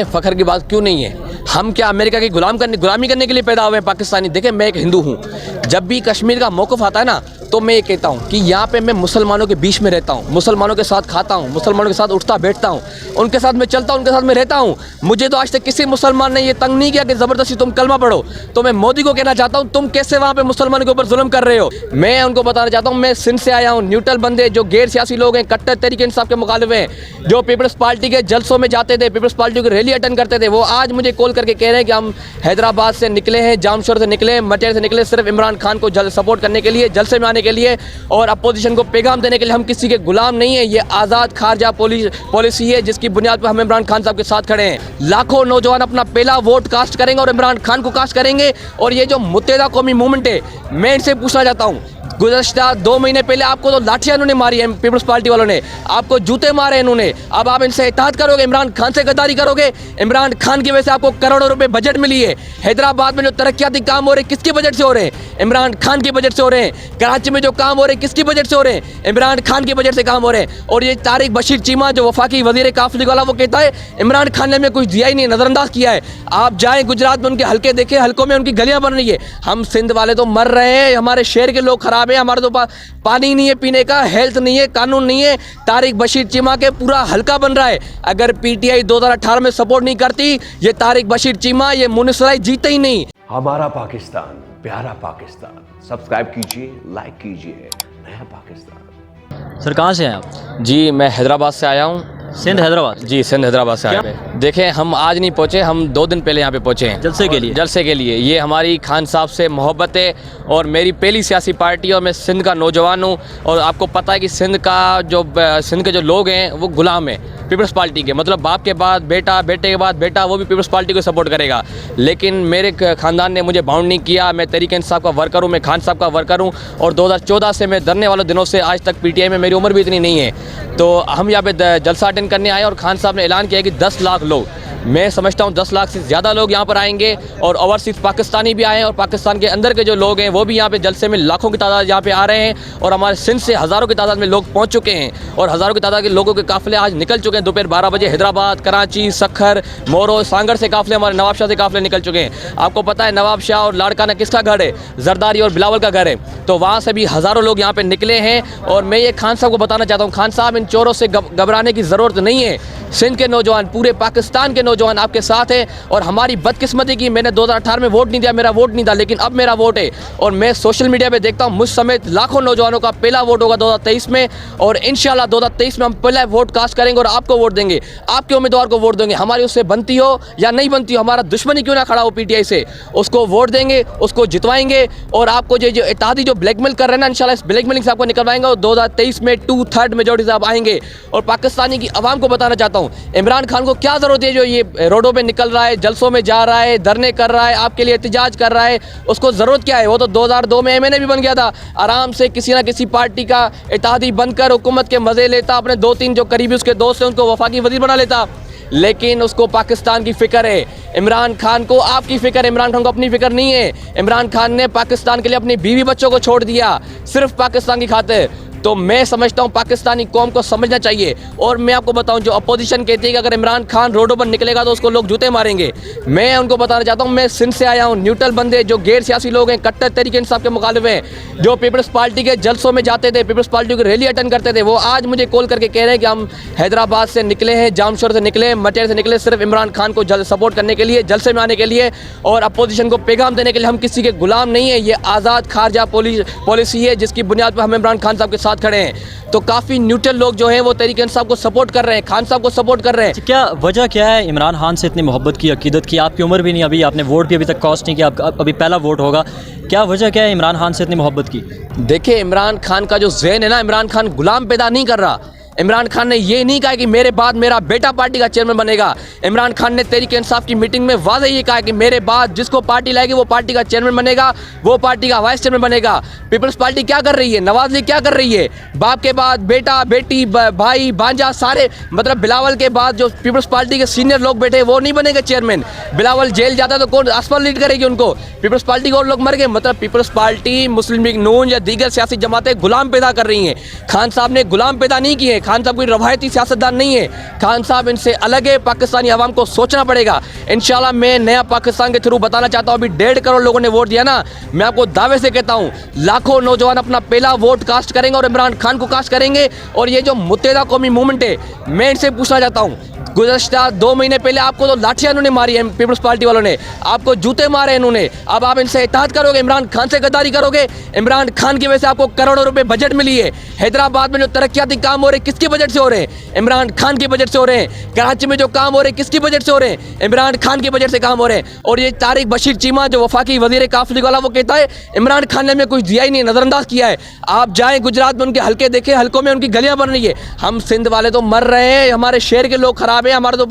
फ़ख्र की बात क्यों नहीं है? हम क्या अमेरिका की गुलामी करने के लिए पैदा हुए हैं पाकिस्तानी? देखिए, मैं एक हिंदू हूँ। जब भी कश्मीर का मौक़िफ़ आता है ना, तो मैं ये कहता हूँ कि यहाँ पे मैं मुसलमानों के बीच में रहता हूँ, मुसलमानों के साथ खाता हूँ, मुसलमानों के साथ उठता बैठता हूँ, उनके साथ मैं चलता हूँ, उनके साथ मैं रहता हूँ। मुझे तो आज तक किसी मुसलमान ने ये तंग नहीं किया कि ज़बरदस्ती तुम कलमा पढ़ो। तो मैं मोदी को कहना चाहता हूँ, तुम कैसे वहाँ पे मुसलमानों के ऊपर जुल्म कर रहे हो? मैं उनको बताना चाहता हूँ, मैं सिंध से आया हूँ। न्यूट्रल बंदे जो गैर सियासी लोग हैं, कट्टर तहरीक इंसाफ के मुखालिफ हैं, जो पीपल्स पार्टी के जलसों में जाते थे, पीपल्स पार्टी की रैली अटेंड करते थे, वो आज मुझे कॉल करके कह रहे हैं कि हम हैदराबाद से निकले हैं, जामशोर से निकले, मटेर से निकले, सिर्फ इमरान खान को सपोर्ट करने के लिए, जलसे में आने के लिए और अपोजिशन को पैगाम देने के लिए। हम किसी के गुलाम नहीं है। ये आज़ाद खारजा पॉलिसी है जिसकी बुनियाद पर हम इमरान खान साहब के साथ खड़े हैं। लाखों नौजवान अपना पहला वोट कास्ट करेंगे और इमरान खान को कास्ट करेंगे। और ये जो मुत्तहिदा कौमी मूवमेंट है, मैं इनसे पूछना चाहता हूँ, गुज़श्ता 2 महीने पहले आपको तो लाठियाँ इन्होंने मारी है, पीपल्स पार्टी वालों ने आपको जूते मारे इन्होंने। अब आप इनसे इत्तेहाद करोगे, इमरान खान से गद्दारी करोगे? इमरान खान की वजह से आपको करोड़ों रुपए बजट मिली है। हैदराबाद में जो तरक्याती काम हो रहे हैं, किसके बजट से हो रहे हैं? इमरान खान के बजट से हो रहे हैं। कराची में जो काम हो रहे हैं, किसके बजट से हो रहे हैं? इमरान खान के बजट से काम हो रहे हैं। और ये तारिक बशीर चीमा जो वफाकी वजीर काफिले वाला, वो कहता है इमरान खान ने हमें कुछ दिया ही नहीं, नज़रअंदाज किया है। आप जाएँ गुजरात में, उनके हल्के देखें, हल्कों में उनकी गलियाँ बन रही है। हम सिंध वाले तो मर रहे हैं, हमारे शहर के लोग खराब हैं, हमारे तो पानी नहीं है पीने का, हेल्थ नहीं है, कानून नहीं है। तारिक बशीर चीमा के पूरा हल्का बन रहा है। अगर पीटीआई 2018 में सपोर्ट नहीं करती, ये तारिक बशीर चीमा, ये मुनिसराय जीते ही नहीं। हमारा पाकिस्तान, प्यारा पाकिस्तान। सब्सक्राइब कीजिए, लाइक कीजिए। नया पाकिस्तान। सर कहाँ से हैं आप? जी, मैं हैदराबाद से आया हूँ। सिंध हैदराबाद? जी, सिंध हैदराबाद से आए हैं। देखें, हम आज नहीं पहुँचे, हम 2 दिन पहले यहाँ पे पहुँचे हैं जलसे के लिए। जलसे के लिए। ये हमारी खान साहब से मोहब्बत है और मेरी पहली सियासी पार्टी, और मैं सिंध का नौजवान हूँ। और आपको पता है कि सिंध के जो लोग हैं वो गुलाम हैं पीपल्स पार्टी के। मतलब बाप के बाद बेटा, बेटे के बाद बेटा, वो भी पीपल्स पार्टी को सपोर्ट करेगा। लेकिन मेरे ख़ानदान ने मुझे बाउंड नहीं किया। मैं तहरीक इंसाफ का वर्कर हूँ, मैं खान साहब का वर्कर हूँ। और 2014 से मैं धरने वाले दिनों से आज तक पीटीआई में, मेरी उम्र भी इतनी नहीं है। तो हम यहाँ पे जलसा अटेंड करने आए और खान साहब ने ऐलान किया कि 10 लाख लोग, मैं समझता हूँ 10 लाख से ज़्यादा लोग यहाँ पर आएंगे। और ओवरसीज़ पाकिस्तानी भी आए हैं और पाकिस्तान के अंदर के जो लोग हैं वो भी यहाँ पे जलसे में लाखों की तादाद यहाँ पे आ रहे हैं। और हमारे सिंध से हज़ारों की तादाद में लोग पहुँच चुके हैं और हज़ारों की तादाद के लोगों के काफ़िले आज निकल चुके हैं। दोपहर 12 बजे हैदराबाद, कराची, सखर, मोरो, सांगड़ से काफ़िले, हमारे नवाब शाह से काफ़िले निकल चुके हैं। आपको पता है नवाब शाह और लाड़काना किसका घर है? जरदारी और बिलावल का घर है। तो वहाँ से भी हज़ारों लोग यहाँ पर निकले हैं। और मैं ये खान साहब को बताना चाहता हूँ, खान साहब, इन चोरों से घबराने की ज़रूरत नहीं है। सिंध के नौजवान, पूरे पाकिस्तान के नौजवान आपके साथ हैं। और हमारी बदकिस्मती की, मैंने 2018 में वोट नहीं दिया, मेरा वोट नहीं था, लेकिन अब मेरा वोट है। और मैं सोशल मीडिया पे देखता हूँ, मुझ समेत लाखों नौजवानों का पहला वोट होगा 2023 में। और इंशाल्लाह 2023 में हम पहला वोट कास्ट करेंगे और आपको वोट देंगे, आपके उम्मीदवार को वोट देंगे। हमारी उससे बनती हो या नहीं बनती हो, हमारा दुश्मनी क्यों ना खड़ा हो पीटीआई से, उसको वोट देंगे, उसको जितवाएंगे। और आपको जो इत्तेहादी जो ब्लैकमेल कर रहे हैं ना, इंशाल्लाह इस ब्लैकमेलिंग से आपको निकलवाएंगे। और 2023 में 2/3 मेजॉरिटी से आप आएंगे। और पाकिस्तानी की आवाम को बताना चाहता हूँ, इमरान खान को क्या ज़रूरत है जो ये रोडों पर निकल रहा है, जलसों में जा रहा है, धरने कर रहा है, आपके लिए एहतजाज कर रहा है? उसको ज़रूरत क्या है? वो तो 2002 में एमएनए भी बन गया था। आराम से किसी ना किसी पार्टी का इत्तेहादी बनकर हुकूमत के मज़े लेता, अपने 2-3 जो करीबी उसके दोस्त हैं उनको वफाकी वज़ीर बना लेता। लेकिन उसको पाकिस्तान की फ़िक्र है। इमरान खान को आपकी फ़िक्र है, इमरान खान को अपनी फ़िक्र नहीं है। इमरान खान ने पाकिस्तान के लिए अपनी बीवी बच्चों को छोड़ दिया, सिर्फ पाकिस्तान की खातिर। तो मैं समझता हूँ पाकिस्तानी कौम को समझना चाहिए। और मैं आपको बताऊँ, जो अपोजिशन कहती है कि अगर इमरान खान रोडों पर निकलेगा तो उसको लोग जूते मारेंगे, मैं उनको बताना चाहता हूँ, मैं सिंध से आया हूँ। न्यूट्रल बंदे जो गैर सियासी लोग हैं, कट्टर तहरीक इंसाफ के मुखालिफ हैं, जो पीपल्स पार्टी के जलसों में जाते थे, पीपल्स पार्टी की रैली अटेंड करते थे, वो आज मुझे कॉल करके कह रहे हैं कि हम हैदराबाद से निकले हैं, जामशोर से निकले, मटेर से निकले, सिर्फ इमरान खान को सपोर्ट करने के लिए, जलसे में आने के लिए और अपोजिशन को पैगाम देने के लिए। हम किसी के गुलाम नहीं है। ये आज़ाद खारजा पॉलिसी है जिसकी बुनियाद पर हम इमरान खान साहब के साथ खड़े हैं। तो काफ़ी न्यूट्रल लोग जो हैं वो तहरीक इंसाफ को सपोर्ट कर रहे हैं, खान साहब को सपोर्ट कर रहे हैं। क्या वजह क्या है इमरान खान से इतनी मोहब्बत की, अकीदत की? आपकी उम्र भी नहीं, अभी आपने वोट भी अभी तक कास्ट नहीं किया, अभी पहला वोट होगा। क्या वजह क्या है इमरान खान से इतनी मोहब्बत की? देखिए, इमरान खान का जो ज़हन है ना, इमरान खान गुलाम पैदा नहीं कर रहा। इमरान खान ने ये नहीं कहा कि मेरे बाद मेरा बेटा पार्टी का चेयरमैन बनेगा। इमरान खान ने तहरीक इंसाफ की मीटिंग में वाज़ेह ये कहा कि मेरे बाद जिसको पार्टी लाएगी वो पार्टी का चेयरमैन बनेगा, वो पार्टी का वाइस चेयरमैन बनेगा। पीपल्स पार्टी क्या कर रही है? नवाज लीग क्या कर रही है? बाप के बाद बेटा, बेटी, भाई, भांजा, सारे, मतलब बिलावल के बाद जो पीपल्स पार्टी के सीनियर लोग बैठे वो नहीं बनेंगे चेयरमैन। बिलावल जेल जाता है तो कौन असफल लीड करेगी उनको? पीपल्स पार्टी के और लोग मर गए। मतलब पीपल्स पार्टी, मुस्लिम लीग नून या दीगर सियासी जमातें गुलाम पैदा कर रही हैं। खान साहब ने गुलाम पैदा नहीं किए। खान साहब कोई रवायती सियासतदान नहीं है, खान साहब इनसे अलग है। पाकिस्तानी अवाम को सोचना पड़ेगा। इंशाल्लाह मैं नया पाकिस्तान के थ्रू बताना चाहता हूँ, अभी 1.5 करोड़ लोगों ने वोट दिया ना, मैं आपको दावे से कहता हूँ लाखों नौजवान अपना पहला वोट कास्ट करेंगे और इमरान खान को कास्ट करेंगे। और ये जो मुत्तहिदा कौमी मूवमेंट है, मैं इनसे पूछना चाहता हूँ, गुज़श्ता 2 महीने पहले आपको तो लाठियाँ इन्होंने मारी है, पीपल्स पार्टी वालों ने आपको जूते मारे इन्होंने। अब आप इनसे इत्तेहाद करोगे, इमरान खान से गद्दारी करोगे? इमरान खान की वजह से आपको करोड़ों रुपए बजट मिली है। हैदराबाद में जो तरक्याती काम हो रहे हैं किसकी बजट से हो रहे हैं? इमरान खान की बजट से हो रहे हैं। कराची में जो काम हो रहे हैं किसकी बजट से हो रहे हैं? इमरान खान की बजट से काम हो रहे हैं। और ये तारिक बशीर चीमा जो वफाकी वजीर काफिले वाला, वो कहता है इमरान खान ने हमें कुछ दिया ही नहीं, नज़रअंदाज किया है। आप जाएँ गुजरात में उनके हल्के देखें, हल्कों में उनकी गलियाँ बन रही है। हम सिंध वाले तो मर रहे हैं, हमारे शहर के लोग खराब हैं, हमारे तो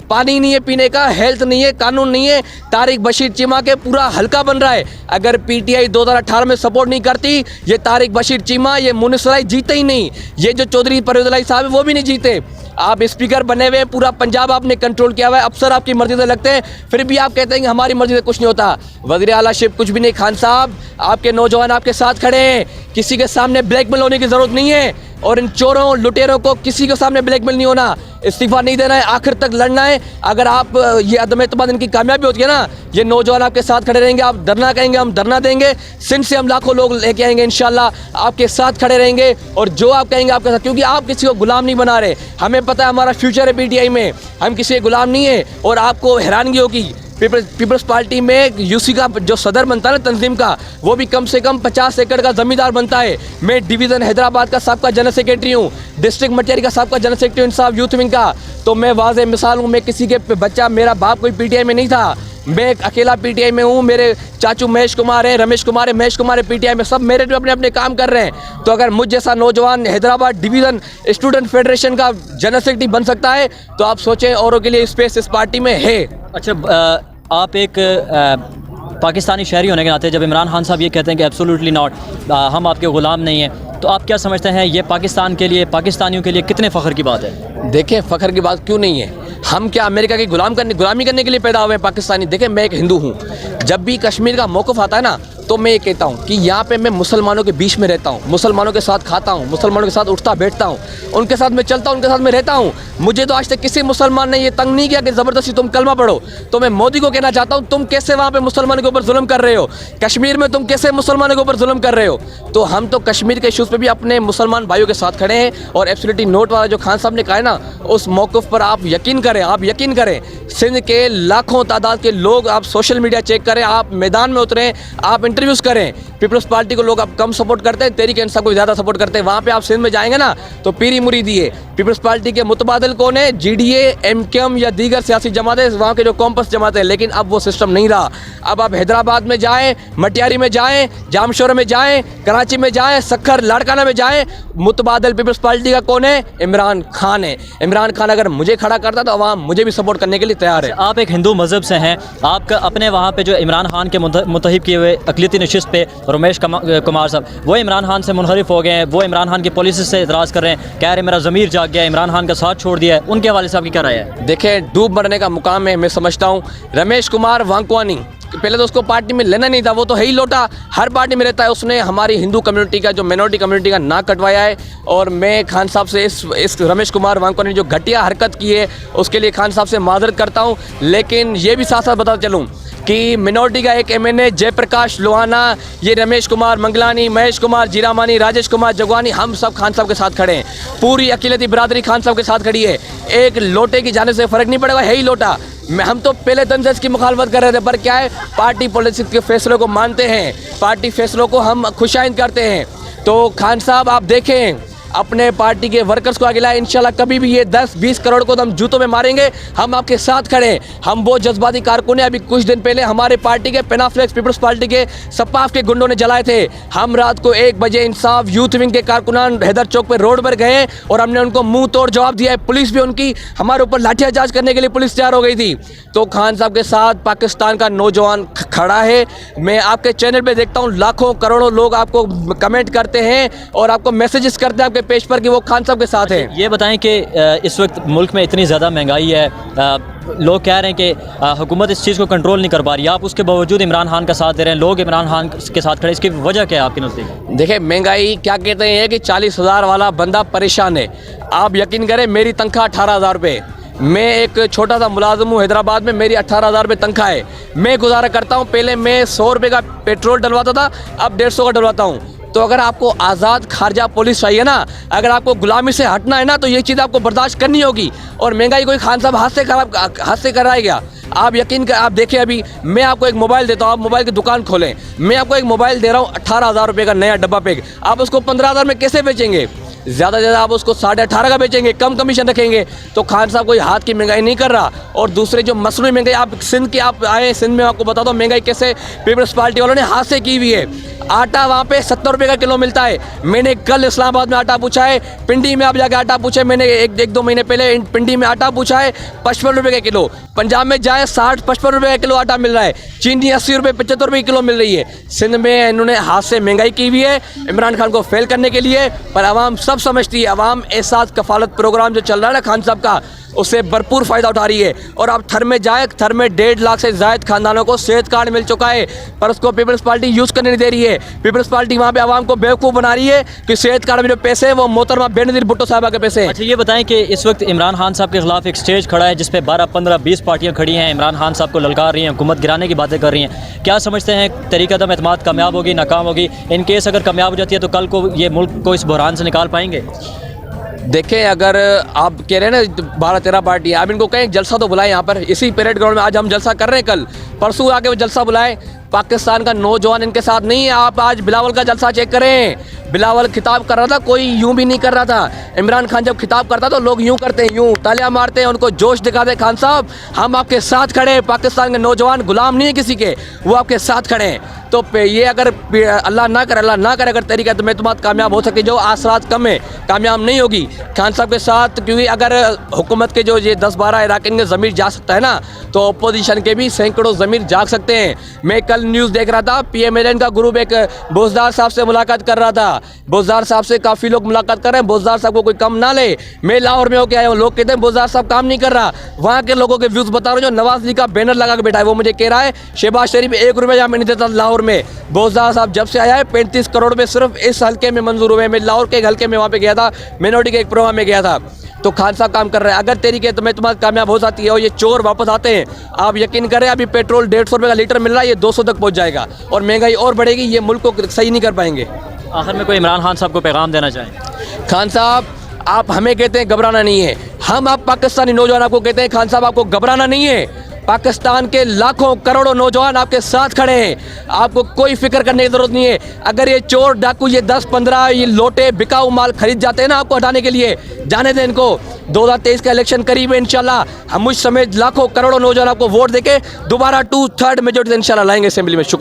पानी नहीं है पीने का, हेल्थ नहीं है, कानून नहीं है। तारिक बशीर चीमा के पूरा हल्का बन रहा है। अगर पीटीआई 2018 में सपोर्ट नहीं करती, ये तारिक बशीर चीमा, ये मुनिसराई जीते ही नहीं। ये जो चौधरी परवेज़ इलाही साहब है वो भी नहीं जीते। आप स्पीकर बने हुए, पूरा पंजाब आपने कंट्रोल किया हुआ है, अफसर आपकी मर्जी से लगते हैं, फिर भी आप कहते हैं कि हमारी मर्जी से कुछ नहीं होता। वज़ीर आला शिप कुछ भी नहीं। खान साहब, आपके नौजवान आपके साथ खड़े हैं, किसी के सामने ब्लैकमेल होने की ज़रूरत नहीं है। और इन चोरों लुटेरों को किसी के सामने ब्लैकमेल नहीं होना, इस्तीफा नहीं देना है, आखिर तक लड़ना है। अगर आप ये अदम एतमाद इनकी कामयाबी होती है ना, ये नौजवान आपके साथ खड़े रहेंगे, आप धरना कहेंगे हम धरना देंगे, सिंध से हम लाखों लोग लेके आएंगे, इंशाल्लाह आपके साथ खड़े रहेंगे। और जो आप कहेंगे आपके साथ, क्योंकि आप किसी को गुलाम नहीं बना रहे। हमें पता है हमारा फ्यूचर है पीटीआई में, हम किसी के गुलाम नहीं है। और आपको हैरानगी होगी, पीपल्स पार्टी में यूसी का जो सदर बनता है ना तंजीम का, वो भी कम से कम 50 एकड़ का ज़मींदार बनता है। मैं डिवीज़न हैदराबाद का सबका जनरल सेक्रेटरी हूँ, डिस्ट्रिक्ट मटियारी का सबका जनरल सेक्रेटरी हूँ, इंसाफ यूथ विंग का। तो मैं वाज़ेह मिसाल हूँ, मैं किसी के बच्चा, मेरा बाप कोई पीटीआई में नहीं था, मैं एक अकेला पीटीआई में हूँ। मेरे चाचू महेश कुमार है, रमेश कुमार है, महेश कुमार है पीटीआई में, सब मेरे जो अपने अपने काम कर रहे हैं। तो अगर मुझ जैसा नौजवान हैदराबाद डिवीज़न स्टूडेंट फेडरेशन का जनरल सेक्रेटरी बन सकता है, तो आप सोचें औरों के लिए स्पेस इस पार्टी में है। अच्छा, आप एक पाकिस्तानी शहरी होने के नाते जब इमरान खान साहब ये कहते हैं कि एब्सोल्युटली नॉट, हम आपके ग़ुलाम नहीं हैं, तो आप क्या समझते हैं ये पाकिस्तान के लिए, पाकिस्तानियों के लिए कितने फ़ख्र की बात है? देखें, फ़ख्र की बात क्यों नहीं है? हम क्या अमेरिका की गुलामी करने के लिए पैदा हुए हैं पाकिस्तानी? देखें, मैं एक हिंदू हूँ, जब भी कश्मीर का मौक़िफ़ आता है ना, तो मैं ये कहता हूँ कि यहाँ पे मैं मुसलमानों के बीच में रहता हूँ, मुसलमानों के साथ खाता हूँ, मुसलमानों के साथ उठता बैठता हूँ, उनके साथ मैं चलता हूँ, उनके साथ मैं रहता हूँ। मुझे तो आज तक किसी मुसलमान ने ये तंग नहीं किया कि ज़बरदस्ती तुम कलमा पढ़ो। तो मैं मोदी को कहना चाहता हूँ, तुम कैसे वहाँ पे मुसलमानों के ऊपर जुल्म कर रहे हो? कश्मीर में तुम कैसे मुसलमानों के ऊपर जुल्म कर रहे हो? तो हम तो कश्मीर के इशूज़ पे भी अपने मुसलमान भाइयों के साथ खड़े हैं। और एब्सोल्युटली नोट वाला जो खान साहब ने कहा है ना, उस मौक़िफ़ पर आप यकीन करें, आप यकीन करें। सिंध के लाखों तादाद के लोग, आप सोशल मीडिया चेक करें, आप मैदान में उतरें, आप इंटरव्यूज़ करें। पीपल्स पार्टी को लोग अब कम सपोर्ट करते हैं, तहरीक इंसाफ को ज़्यादा सपोर्ट करते हैं। वहाँ पे आप सिंध में जाएंगे ना, तो पीरी मुरीदी है। पीपल्स पार्टी के मुतबादिल कौन है? जीडीए, एमकेएम या दीगर सियासी जमातें, वहाँ के जो कॉम्पस जमातें। लेकिन अब वो सिस्टम नहीं रहा। अब आप हैदराबाद में जाएँ, मटियारी में जाएँ, जामशोर में जाएँ, कराची में जाएँ, सक्खर लाड़काना में जाएँ, मुतबादिल पीपल्स पार्टी का कौन है? इमरान खान है। इमरान खान अगर मुझे खड़ा करता तो अवाम मुझे भी सपोर्ट करने के लिए तैयार है। आप एक हिंदू मज़हब से हैं, आपका अपने वहाँ पे जो इमरान खान के मुतहिब किए हुए अक़लियती नशिस्त पे रमेश कुमार साहब, वो इमरान खान से मुनहरिफ हो गए हैं, वो इमरान खान की पॉलिसी से इतराज़ कर रहे हैं, कह रहे मेरा ज़मीर जाग गया, इमरान खान का साथ छोड़ दिया है। उनके हवाले से आपकी क्या राय है? देखें, डूब मरने का मुकाम है, मैं समझता हूँ। रमेश कुमार वांकवानी, पहले तो उसको पार्टी में लेना नहीं था, वो तो है ही लोटा, हर पार्टी में रहता है। उसने हमारी हिंदू कम्युनिटी का, जो मिनॉरिटी कम्युनिटी का नाक कटवाया है। और मैं खान साहब से इस रमेश कुमार वांकवानी ने जो घटिया हरकत की है, उसके लिए खान साहब से माजरत करता हूँ। लेकिन ये भी साथ साथ बताता चलूँ कि मिनॉरिटी का एक एमएनए जयप्रकाश लोहाना, ये रमेश कुमार मंगलानी, महेश कुमार जीरामानी, राजेश कुमार जगवानी, हम सब खान साहब के साथ खड़े हैं। पूरी अक़लियती बिरादरी खान साहब के साथ खड़ी है। एक लोटे की जाने से फ़र्क नहीं पड़ेगा, है ही लोटा। हम तो पहले दिन से इसकी मुखालफत कर रहे थे, पर क्या है, पार्टी पॉलिटिक्स के फैसलों को मानते हैं, पार्टी फैसलों को हम खुशाइंद करते हैं। तो खान साहब, आप देखें, अपने पार्टी के वर्कर्स को आगे लाए। इंशाल्लाह कभी भी ये 10-20 करोड़ को तो हम जूतों में मारेंगे, हम आपके साथ खड़े हैं। हम वो जज्बाती कारकुन हैं। अभी कुछ दिन पहले हमारे पार्टी के पेनाफ्लेक्स पीपल्स पार्टी के सपाफ के गुंडों ने जलाए थे। हम रात को 1 बजे इंसाफ यूथ विंग के कारकुनान हैदर चौक पर रोड पर गए और हमने उनको मुंह तोड़ जवाब दिया है। पुलिस भी उनकी हमारे ऊपर लाठियाचार्ज करने के लिए पुलिस तैयार हो गई थी। तो खान साहब के साथ पाकिस्तान का नौजवान खड़ा है। मैं आपके चैनल पे देखता हूँ लाखों करोड़ों लोग आपको कमेंट करते हैं और आपको मैसेजेस करते हैं, आपके पेज पर कि वो खान साहब के साथ हैं। ये बताएं कि इस वक्त मुल्क में इतनी ज़्यादा महंगाई है, लोग कह रहे हैं कि हुकूमत इस चीज़ को कंट्रोल नहीं कर पा रही, आप उसके बावजूद इमरान खान का साथ दे रहे हैं, लोग इमरान खान के साथ खड़े, इसकी वजह क्या है आपके नज़दीक? देखिए महंगाई क्या कहते हैं कि 40,000 वाला बंदा परेशान है। आप यकीन करें मेरी तनख्वाह 18,000 रुपये, मैं एक छोटा सा मुलाजिम हूँ हैदराबाद में, मेरी 18,000 रुपये तनख्वाह है। मैं गुजारा करता हूँ, पहले मैं 100 रुपये का पेट्रोल डलवाता था, अब 150 का डलवाता हूँ। तो अगर आपको आज़ाद खारजा पुलिस चाहिए ना, अगर आपको गुलामी से हटना है ना, तो ये चीज़ आपको बर्दाश्त करनी होगी। और महंगाई कोई खान साहब हाथ से कराएगा? आप यकीन कर, आप देखिए अभी मैं आपको एक मोबाइल देता हूँ, आप मोबाइल की दुकान खोलें, मैं आपको एक मोबाइल दे रहा हूँ 18,000 रुपये का नया डब्बा पैक, आप उसको 15,000 में कैसे बेचेंगे? ज़्यादा से ज़्यादा आप उसको 18.5 का बेचेंगे, कम कमीशन रखेंगे। तो खान साहब कोई हाथ की महंगाई नहीं कर रहा। और दूसरे जो मसनूई महंगाई, आप सिंध के आप आए, सिंध में आपको बता दो महंगाई कैसे पीपल्स पार्टी वालों ने हाथ से की हुई है। आटा वहाँ पे 70 रुपये का किलो मिलता है। मैंने कल इस्लामाबाद में आटा पूछा है, पिंडी में आप जाके आटा पूछे, मैंने एक दो महीने पहले पिंडी में आटा पूछा है 55 रुपये का किलो। पंजाब में जाए 60-55 रुपये का किलो आटा मिल रहा है। चीनी 80 रुपये 75 रुपये किलो मिल रही है। सिंध में इन्होंने हाथ से महंगाई की हुई है इमरान खान को फेल करने के लिए, पर आवाम सब समझती है। आवाम एहसास कफालत प्रोग्राम जो चल रहा है ना खान साहब का, उससे भरपूर फ़ायदा उठा रही है। और अब थर में जाए, थर में 1.5 लाख से ज़ायद खानदानों को सेहत कार्ड मिल चुका है, पर उसको पीपल्स पार्टी यूज़ करने नहीं दे रही है। पीपल्स पार्टी वहाँ पे आवाम को बेवकूफ़ बना रही है कि सेहत कार्ड में जो पैसे हैं वो मोहतरमा बेनज़ीर भुट्टो साहबा के पैसे हैं। अच्छा ये बताएं कि इस वक्त इमरान खान साहब के खिलाफ एक स्टेज खड़ा है जिसपे 12, 15, 20 पार्टियाँ खड़ी हैं, इमरान खान साहब को ललकार रही हैं, हुकूमत गिराने की बातें कर रही हैं। क्या समझते हैं तरीक़ा-ए-कदम एतमाद कामयाब होगी, नाकाम होगी? इन केस अगर कामयाब हो जाती है तो कल को ये मुल्क को इस बहरान से निकाल पाएंगे? देखें, अगर आप कह रहे हैं ना 12-13 पार्टी, आप इनको कहें जलसा तो बुलाएं यहाँ पर, इसी परेड ग्राउंड में आज हम जलसा कर रहे हैं, कल परसों आके वो जलसा बुलाएं। पाकिस्तान का नौजवान इनके साथ नहीं है। आप आज बिलावल का जलसा चेक करें, बिलावल खिताब कर रहा था, कोई यूं भी नहीं कर रहा था। इमरान खान जब खिताब करता तो लोग यूं करते हैं, यूं तालियां मारते हैं, उनको जोश दिखाते। खान साहब हम आपके साथ खड़े हैं, पाकिस्तान के नौजवान गुलाम नहीं है किसी के, वो आपके साथ खड़े हैं। तो ये अगर अल्लाह ना करे अगर तरीका तो मैं तुम्हारा कामयाब हो सके, जो आसरात कम है कामयाब नहीं होगी खान साहब के साथ। क्योंकि अगर हुकूमत के जो ये 10-12 इलाके के ज़मीर जा सकता है ना, तो अपोजिशन के भी सैकड़ों ज़मीर जाग सकते हैं। मैं कल न्यूज़ देख रहा था, PMLN का ग्रुप एक बोजदार साहब से मुलाकात कर रहा था। बोजदार साहब से काफ़ी लोग मुलाकात कर रहे हैं, बोजदार साहब को कोई कम ना ले। मैं लाहौर में होकर आया हूँ, लोग कहते हैं बोजदार साहब काम नहीं कर रहा। वहाँ के लोगों के व्यूज़ बता रहा हूँ, जो नवाज लीग का बैनर लगा के बैठा है, वो मुझे कह रहा है शहबाज शरीफ 1 रुपये जहाँ मैं नहीं देता लाहौर में। बोजदार साहब जब से आया है 35 करोड़ रुपये सिर्फ इस हल्के में मंजूर हुए। मैं लाहौर के एक हल्के में वहाँ पे गया था, मिनोरिटी के एक प्रोग्राम में गया था। तो खान साहब काम कर रहे हैं। अगर तरीके तो मैं तुम्हारा कामयाब हो जाती है और ये चोर वापस आते हैं, आप यकीन करें अभी पेट्रोल 150 रुपये का लीटर मिल रहा है, ये 200 तक पहुँच जाएगा और महंगाई और बढ़ेगी। ये मुल्क को सही नहीं कर पाएंगे। आखिर में कोई इमरान खान साहब को पैगाम देना चाहें? खान साहब आप हमें कहते हैं घबराना नहीं है, हम आप पाकिस्तानी नौजवान आपको कहते हैं खान साहब आपको घबराना नहीं है। पाकिस्तान के लाखों करोड़ों नौजवान आपके साथ खड़े हैं, आपको कोई फिक्र करने की ज़रूरत नहीं है। अगर ये चोर डाकू ये 10-15 ये लोटे बिकाऊ माल खरीद जाते हैं ना आपको हटाने के लिए, जाने दें इनको। 2023 का इलेक्शन करीब है, इंशाल्लाह हम मुझ समेत लाखों करोड़ों नौजवान आपको वोट देके दोबारा 2/3 मेजोरिटी इंशाल्लाह लाएंगे असेंबली में। शुक्रिया।